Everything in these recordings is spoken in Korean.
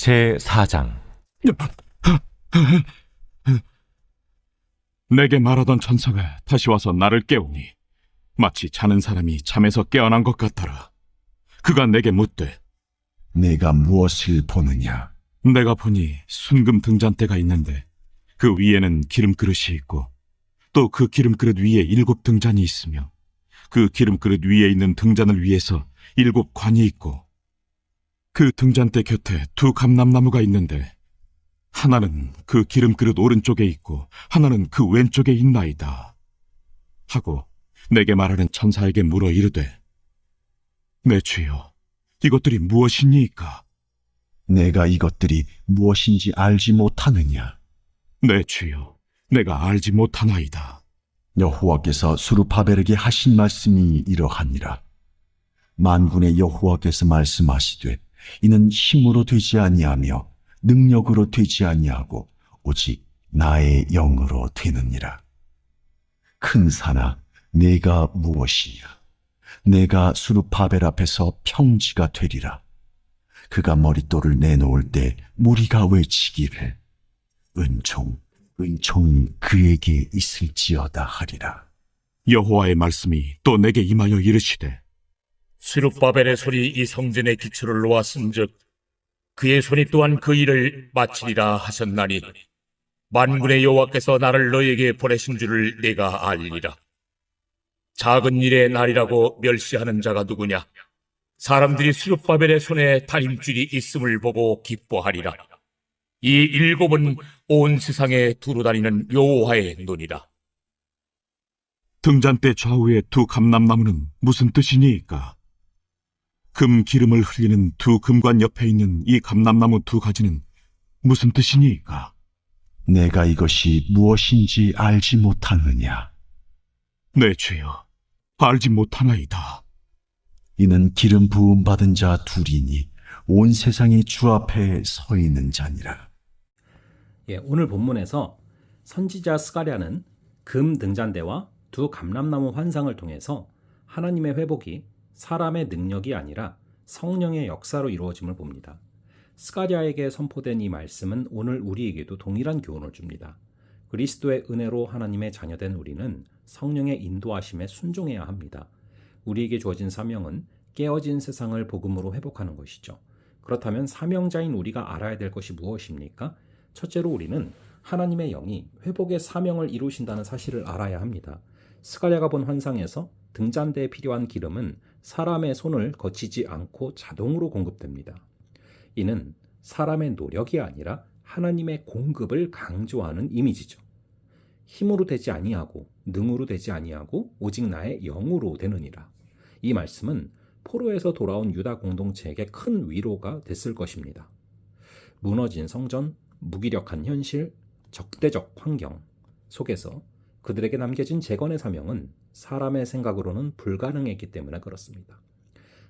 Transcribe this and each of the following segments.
제4장. 내게 말하던 천사가 다시 와서 나를 깨우니 마치 자는 사람이 잠에서 깨어난 것 같더라. 그가 내게 묻되, 내가 무엇을 보느냐? 내가 보니 순금 등잔대가 있는데 그 위에는 기름그릇이 있고 또 그 기름그릇 위에 7 등잔이 있으며 그 기름그릇 위에 있는 등잔을 위해서 7 관이 있고 그 등잔대 곁에 2 감람나무가 있는데 하나는 그 기름그릇 오른쪽에 있고 하나는 그 왼쪽에 있나이다 하고 내게 말하는 천사에게 물어 이르되, 내 주여, 이것들이 무엇이니이까? 내가 이것들이 무엇인지 알지 못하느냐? 내 주여, 내가 알지 못하나이다. 여호와께서 수르바벨에게 하신 말씀이 이러하니라. 만군의 여호와께서 말씀하시되, 이는 힘으로 되지 아니하며 능력으로 되지 아니하고 오직 나의 영으로 되느니라. 큰 산아, 내가 무엇이냐? 내가 수르바벨 앞에서 평지가 되리라. 그가 머릿돌을 내놓을 때 무리가 외치기를, 은총이 그에게 있을지어다 하리라. 여호와의 말씀이 또 내게 임하여 이르시되, 스룹바벨의 손이 이 성전의 기초를 놓았은즉 그의 손이 또한 그 일을 마치리라 하셨나니 만군의 여호와께서 나를 너에게 보내신 줄을 내가 알리라. 작은 일의 날이라고 멸시하는 자가 누구냐? 사람들이 스룹바벨의 손에 다림줄이 있음을 보고 기뻐하리라. 이 7은 온 세상에 두루 다니는 여호와의 눈이라. 등잔대 좌우의 2 감람나무는 무슨 뜻이니이까? 금 기름을 흘리는 2 금관 옆에 있는 이 감람나무 2 가지는 무슨 뜻이니이까? 내가 이것이 무엇인지 알지 못하느냐? 내 주여, 알지 못하나이다. 이는 기름 부음 받은 자 2이니 온 세상이 주 앞에 서 있는 자니라. 오늘 본문에서 선지자 스가랴는 금 등잔대와 2 감람나무 환상을 통해서 하나님의 회복이 사람의 능력이 아니라 성령의 역사로 이루어짐을 봅니다. 스가랴에게 선포된 이 말씀은 오늘 우리에게도 동일한 교훈을 줍니다. 그리스도의 은혜로 하나님의 자녀된 우리는 성령의 인도하심에 순종해야 합니다. 우리에게 주어진 사명은 깨어진 세상을 복음으로 회복하는 것이죠. 그렇다면 사명자인 우리가 알아야 될 것이 무엇입니까? 첫째로 우리는 하나님의 영이 회복의 사명을 이루신다는 사실을 알아야 합니다. 스가랴가 본 환상에서 등잔대에 필요한 기름은 사람의 손을 거치지 않고 자동으로 공급됩니다. 이는 사람의 노력이 아니라 하나님의 공급을 강조하는 이미지죠. 힘으로 되지 아니하고 능으로 되지 아니하고 오직 나의 영으로 되느니라. 이 말씀은 포로에서 돌아온 유다 공동체에게 큰 위로가 됐을 것입니다. 무너진 성전, 무기력한 현실, 적대적 환경 속에서 그들에게 남겨진 재건의 사명은 사람의 생각으로는 불가능했기 때문에 그렇습니다.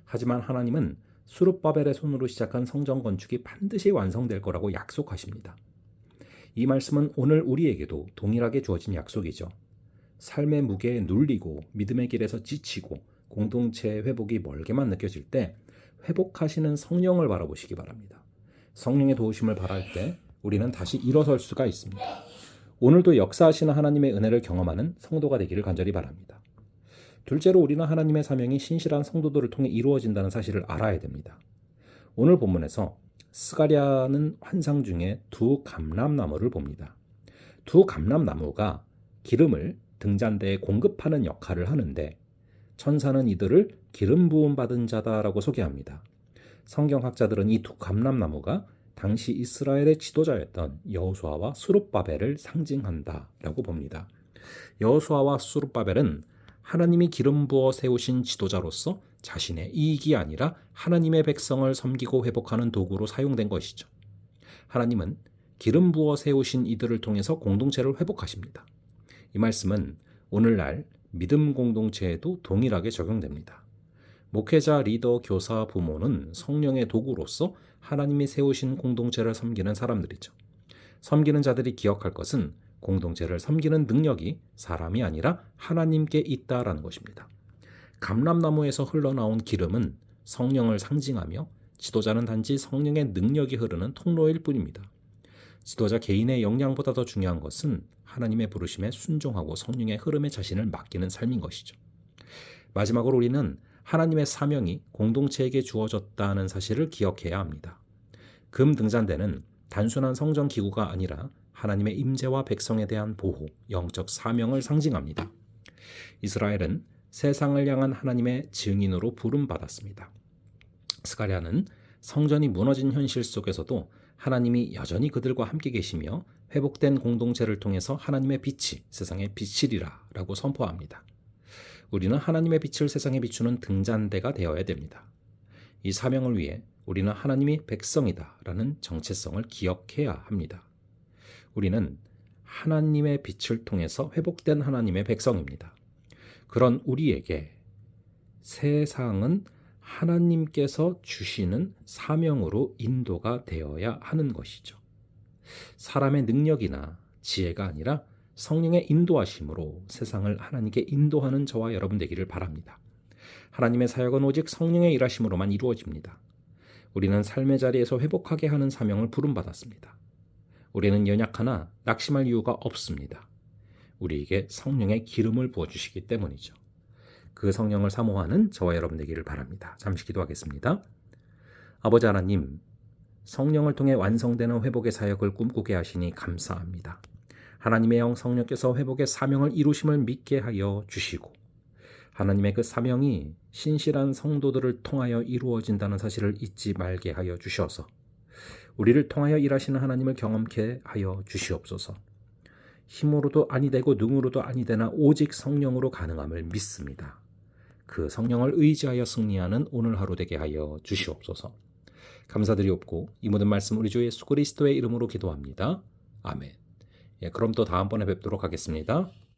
하지만 하나님은 수룹바벨의 손으로 시작한 성전 건축이 반드시 완성될 거라고 약속하십니다. 이 말씀은 오늘 우리에게도 동일하게 주어진 약속이죠. 삶의 무게에 눌리고 믿음의 길에서 지치고 공동체의 회복이 멀게만 느껴질 때 회복하시는 성령을 바라보시기 바랍니다. 성령의 도우심을 바랄 때 우리는 다시 일어설 수가 있습니다. 오늘도 역사하시는 하나님의 은혜를 경험하는 성도가 되기를 간절히 바랍니다. 둘째로 우리는 하나님의 사명이 신실한 성도들을 통해 이루어진다는 사실을 알아야 됩니다. 오늘 본문에서 스가랴는 환상 중에 2 감람나무를 봅니다. 2 감람나무가 기름을 등잔대에 공급하는 역할을 하는데 천사는 이들을 기름 부음 받은 자다라고 소개합니다. 성경학자들은 이 2 감람나무가 당시 이스라엘의 지도자였던 여호수아와 수룹바벨을 상징한다라고 봅니다. 여호수아와 수룹바벨은 하나님이 기름 부어 세우신 지도자로서 자신의 이익이 아니라 하나님의 백성을 섬기고 회복하는 도구로 사용된 것이죠. 하나님은 기름 부어 세우신 이들을 통해서 공동체를 회복하십니다. 이 말씀은 오늘날 믿음 공동체에도 동일하게 적용됩니다. 목회자, 리더, 교사, 부모는 성령의 도구로서 하나님이 세우신 공동체를 섬기는 사람들이죠. 섬기는 자들이 기억할 것은 공동체를 섬기는 능력이 사람이 아니라 하나님께 있다라는 것입니다. 감람나무에서 흘러나온 기름은 성령을 상징하며 지도자는 단지 성령의 능력이 흐르는 통로일 뿐입니다. 지도자 개인의 역량보다 더 중요한 것은 하나님의 부르심에 순종하고 성령의 흐름에 자신을 맡기는 삶인 것이죠. 마지막으로 우리는 하나님의 사명이 공동체에게 주어졌다는 사실을 기억해야 합니다. 금 등잔대는 단순한 성전 기구가 아니라 하나님의 임재와 백성에 대한 보호, 영적 사명을 상징합니다. 이스라엘은 세상을 향한 하나님의 증인으로 부름받았습니다. 스가랴는 성전이 무너진 현실 속에서도 하나님이 여전히 그들과 함께 계시며 회복된 공동체를 통해서 하나님의 빛이 세상에 비치리라 라고 선포합니다. 우리는 하나님의 빛을 세상에 비추는 등잔대가 되어야 됩니다. 이 사명을 위해 우리는 하나님이 백성이다 라는 정체성을 기억해야 합니다. 우리는 하나님의 빛을 통해서 회복된 하나님의 백성입니다. 그런 우리에게 세상은 하나님께서 주시는 사명으로 인도가 되어야 하는 것이죠. 사람의 능력이나 지혜가 아니라 성령의 인도하심으로 세상을 하나님께 인도하는 저와 여러분 되기를 바랍니다. 하나님의 사역은 오직 성령의 일하심으로만 이루어집니다. 우리는 삶의 자리에서 회복하게 하는 사명을 부름받았습니다. 우리는 연약하나 낙심할 이유가 없습니다. 우리에게 성령의 기름을 부어주시기 때문이죠. 그 성령을 사모하는 저와 여러분 되기를 바랍니다. 잠시 기도하겠습니다. 아버지 하나님, 성령을 통해 완성되는 회복의 사역을 꿈꾸게 하시니 감사합니다. 하나님의 영 성령께서 회복의 사명을 이루심을 믿게 하여 주시고 하나님의 그 사명이 신실한 성도들을 통하여 이루어진다는 사실을 잊지 말게 하여 주셔서 우리를 통하여 일하시는 하나님을 경험케 하여 주시옵소서. 힘으로도 아니 되고 능으로도 아니 되나 오직 성령으로 가능함을 믿습니다. 그 성령을 의지하여 승리하는 오늘 하루 되게 하여 주시옵소서. 감사드리옵고 이 모든 말씀 우리 주 예수 그리스도의 이름으로 기도합니다. 아멘. 그럼 또 다음번에 뵙도록 하겠습니다.